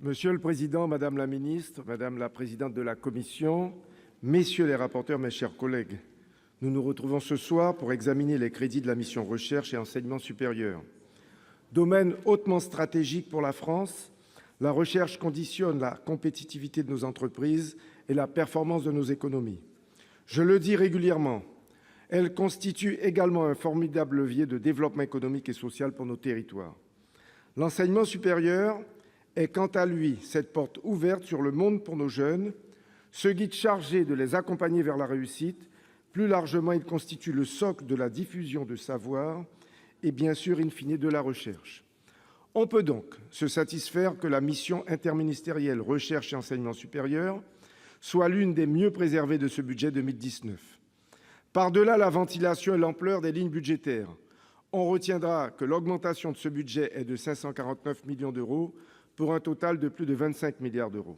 Monsieur le président, madame la ministre, madame la présidente de la commission, messieurs les rapporteurs, mes chers collègues, nous nous retrouvons ce soir pour examiner les crédits de la mission Recherche et enseignement supérieur. Domaine hautement stratégique pour la France, la recherche conditionne la compétitivité de nos entreprises et la performance de nos économies. Je le dis régulièrement, elle constitue également un formidable levier de développement économique et social pour nos territoires. L'enseignement supérieur est quant à lui cette porte ouverte sur le monde pour nos jeunes, ce guide chargé de les accompagner vers la réussite. Plus largement, il constitue le socle de la diffusion de savoir et bien sûr, in fine, de la recherche. On peut donc se satisfaire que la mission interministérielle Recherche et enseignement supérieur soit l'une des mieux préservées de ce budget 2019. Par-delà la ventilation et l'ampleur des lignes budgétaires, on retiendra que l'augmentation de ce budget est de 549 millions d'euros pour un total de plus de 25 milliards d'euros.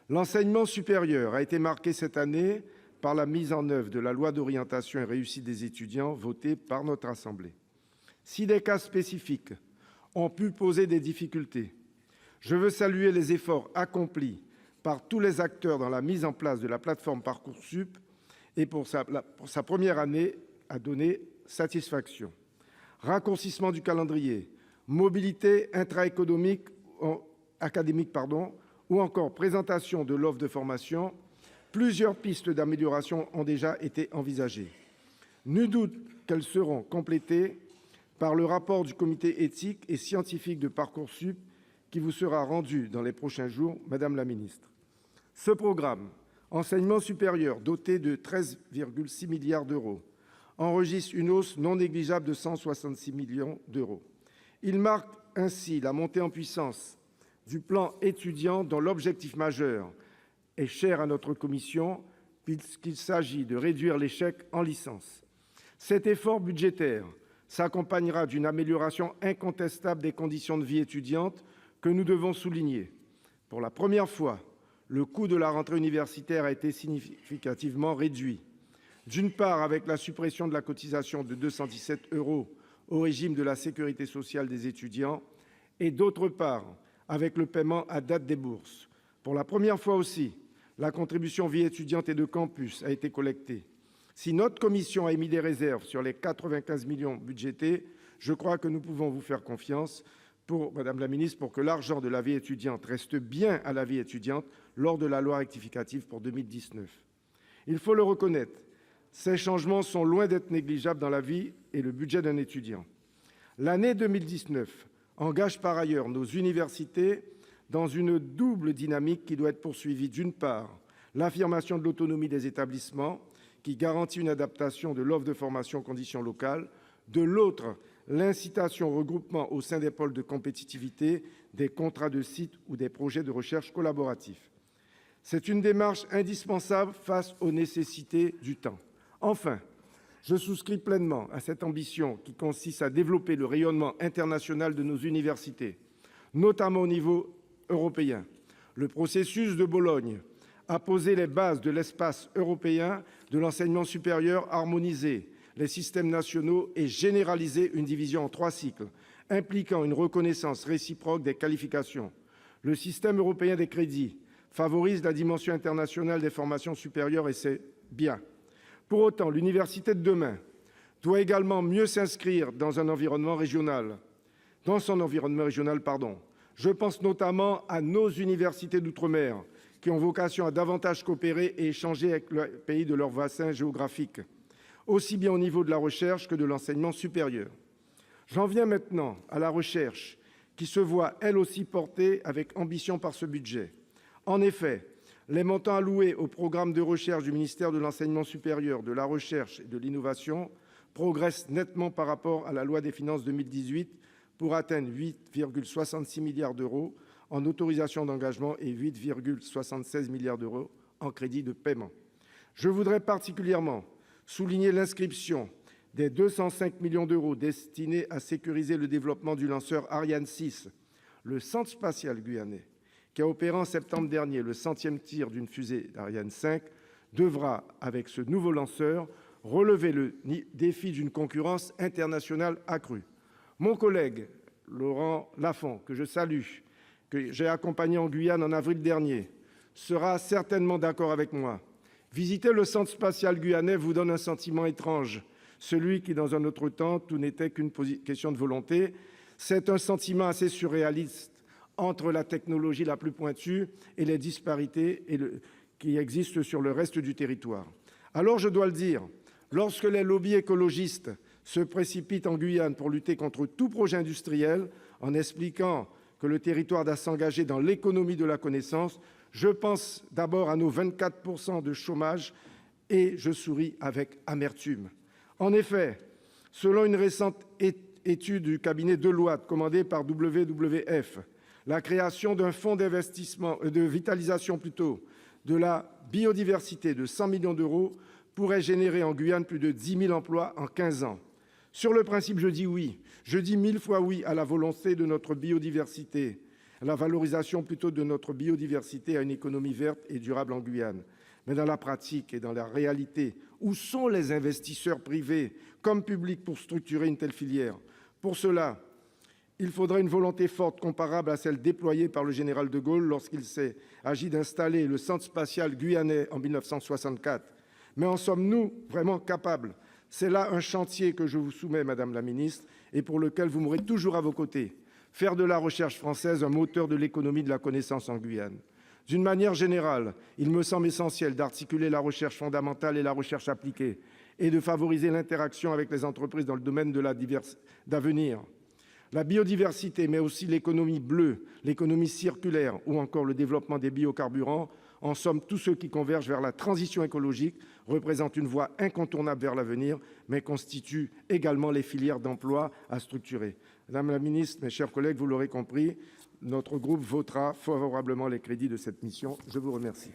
L'enseignement supérieur a été marqué cette année par la mise en œuvre de la loi d'orientation et réussite des étudiants votée par notre Assemblée. Si des cas spécifiques ont pu poser des difficultés, je veux saluer les efforts accomplis par tous les acteurs dans la mise en place de la plateforme Parcoursup et pour sa première année a donné satisfaction. Raccourcissement du calendrier, mobilité intra-académique, ou encore présentation de l'offre de formation, plusieurs pistes d'amélioration ont déjà été envisagées. Nul doute qu'elles seront complétées par le rapport du comité éthique et scientifique de Parcoursup qui vous sera rendu dans les prochains jours, Madame la Ministre. Ce programme, enseignement supérieur, doté de 13,6 milliards d'euros, enregistre une hausse non négligeable de 166 millions d'euros. Il marque ainsi la montée en puissance du plan étudiant dont l'objectif majeur est cher à notre commission puisqu'il s'agit de réduire l'échec en licence. Cet effort budgétaire s'accompagnera d'une amélioration incontestable des conditions de vie étudiantes que nous devons souligner. Pour la première fois, le coût de la rentrée universitaire a été significativement réduit. D'une part, avec la suppression de la cotisation de 217 € au régime de la sécurité sociale des étudiants, et d'autre part, avec le paiement à date des bourses. Pour la première fois aussi, la contribution vie étudiante et de campus a été collectée. Si notre commission a émis des réserves sur les 95 millions budgétés, je crois que nous pouvons vous faire confiance, Madame la Ministre, pour que l'argent de la vie étudiante reste bien à la vie étudiante lors de la loi rectificative pour 2019. Il faut le reconnaître, ces changements sont loin d'être négligeables dans la vie et le budget d'un étudiant. L'année 2019 engage par ailleurs nos universités dans une double dynamique qui doit être poursuivie. D'une part, l'affirmation de l'autonomie des établissements, qui garantit une adaptation de l'offre de formation aux conditions locales. De l'autre, l'incitation au regroupement au sein des pôles de compétitivité, des contrats de site ou des projets de recherche collaboratifs. C'est une démarche indispensable face aux nécessités du temps. Enfin, je souscris pleinement à cette ambition qui consiste à développer le rayonnement international de nos universités, notamment au niveau européen. Le processus de Bologne a posé les bases de l'espace européen de l'enseignement supérieur harmonisé, les systèmes nationaux et généralisé une division en 3 cycles, impliquant une reconnaissance réciproque des qualifications. Le système européen des crédits favorise la dimension internationale des formations supérieures et c'est bien. Pour autant, l'université de demain doit également mieux s'inscrire dans son environnement régional. Je pense notamment à nos universités d'outre-mer qui ont vocation à davantage coopérer et échanger avec le pays de leur bassin géographique, aussi bien au niveau de la recherche que de l'enseignement supérieur. J'en viens maintenant à la recherche, qui se voit elle aussi portée avec ambition par ce budget. En effet, les montants alloués au programme de recherche du ministère de l'Enseignement supérieur, de la Recherche et de l'Innovation progressent nettement par rapport à la loi des finances 2018 pour atteindre 8,66 milliards d'euros en autorisations d'engagement et 8,76 milliards d'euros en crédits de paiement. Je voudrais particulièrement souligner l'inscription des 205 millions d'euros destinés à sécuriser le développement du lanceur Ariane 6, le centre spatial guyanais, qui a opéré en septembre dernier le 100e tir d'une fusée d'Ariane 5, devra, avec ce nouveau lanceur, relever le défi d'une concurrence internationale accrue. Mon collègue Laurent Lafon, que je salue, que j'ai accompagné en Guyane en avril dernier, sera certainement d'accord avec moi. Visiter le centre spatial guyanais vous donne un sentiment étrange, celui qui, dans un autre temps, tout n'était qu'une question de volonté. C'est un sentiment assez surréaliste entre la technologie la plus pointue et les disparités qui existent sur le reste du territoire. Alors, je dois le dire, lorsque les lobbies écologistes se précipitent en Guyane pour lutter contre tout projet industriel en expliquant que le territoire doit s'engager dans l'économie de la connaissance, je pense d'abord à nos 24 % de chômage et je souris avec amertume. En effet, selon une récente étude du cabinet Deloitte commandée par WWF, la création d'un fonds d'investissement, de vitalisation plutôt, de la biodiversité de 100 millions d'euros pourrait générer en Guyane plus de 10 000 emplois en 15 ans. Sur le principe, je dis oui. Je dis 1000 fois oui à la volonté de notre biodiversité, à la valorisation plutôt de notre biodiversité, à une économie verte et durable en Guyane. Mais dans la pratique et dans la réalité, où sont les investisseurs privés comme publics pour structurer une telle filière ? Pour cela, il faudrait une volonté forte comparable à celle déployée par le général de Gaulle lorsqu'il s'est agi d'installer le centre spatial guyanais en 1964. Mais en sommes-nous vraiment capables ? C'est là un chantier que je vous soumets, Madame la Ministre, et pour lequel vous m'aurez toujours à vos côtés. Faire de la recherche française un moteur de l'économie de la connaissance en Guyane. D'une manière générale, il me semble essentiel d'articuler la recherche fondamentale et la recherche appliquée et de favoriser l'interaction avec les entreprises dans le domaine d'avenir. La biodiversité, mais aussi l'économie bleue, l'économie circulaire ou encore le développement des biocarburants, en somme, tous ceux qui convergent vers la transition écologique représentent une voie incontournable vers l'avenir, mais constituent également les filières d'emploi à structurer. Madame la ministre, mes chers collègues, vous l'aurez compris, notre groupe votera favorablement les crédits de cette mission. Je vous remercie.